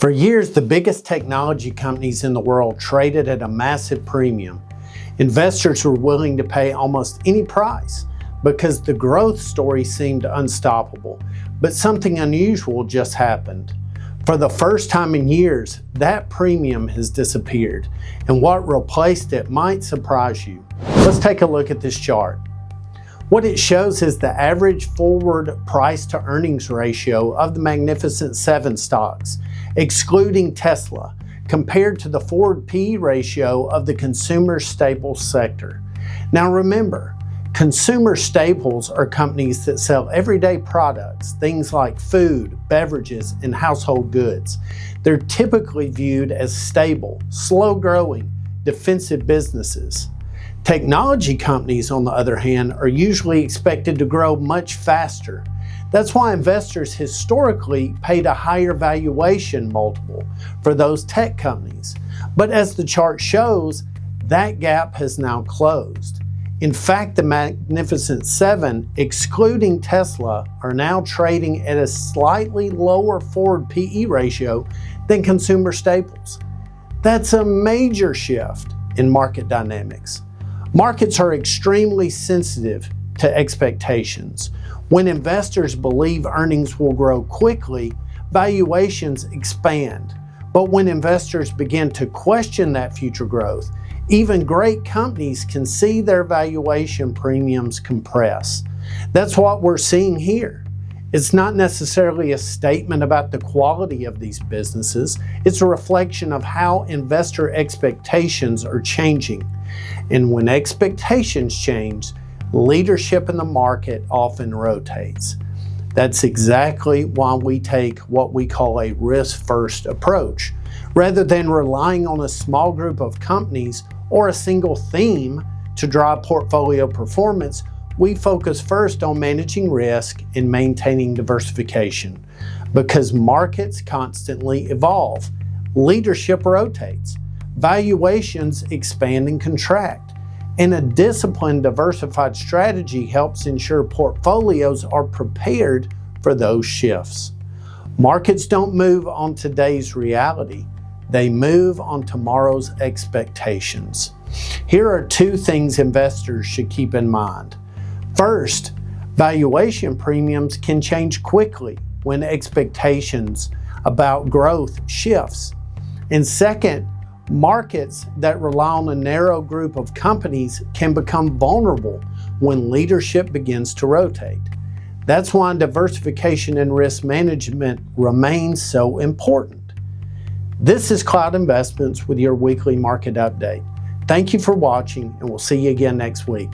For years, the biggest technology companies in the world traded at a massive premium. Investors were willing to pay almost any price because the growth story seemed unstoppable. But something unusual just happened. For the first time in years, that premium has disappeared, and what replaced it might surprise you. Let's take a look at this chart. What it shows is the average forward price to earnings ratio of the Magnificent Seven stocks, excluding Tesla, compared to the forward PE ratio of the consumer staples sector. Now remember, consumer staples are companies that sell everyday products, things like food, beverages, and household goods. They're typically viewed as stable, slow-growing, defensive businesses. Technology companies, on the other hand, are usually expected to grow much faster. That's why investors historically paid a higher valuation multiple for those tech companies. But as the chart shows, that gap has now closed. In fact, the Magnificent Seven, excluding Tesla, are now trading at a slightly lower forward PE ratio than consumer staples. That's a major shift in market dynamics. Markets are extremely sensitive to expectations. When investors believe earnings will grow quickly, valuations expand. But when investors begin to question that future growth, even great companies can see their valuation premiums compress. That's what we're seeing here. It's not necessarily a statement about the quality of these businesses. It's a reflection of how investor expectations are changing. And when expectations change, leadership in the market often rotates. That's exactly why we take what we call a risk-first approach. Rather than relying on a small group of companies or a single theme to drive portfolio performance, we focus first on managing risk and maintaining diversification. Because markets constantly evolve, leadership rotates, valuations expand and contract, and a disciplined, diversified strategy helps ensure portfolios are prepared for those shifts. Markets don't move on today's reality, they move on tomorrow's expectations. Here are two things investors should keep in mind. First, valuation premiums can change quickly when expectations about growth shifts. And second, markets that rely on a narrow group of companies can become vulnerable when leadership begins to rotate. That's why diversification and risk management remains so important. This is Cloud Investments with your weekly market update. Thank you for watching, and we'll see you again next week.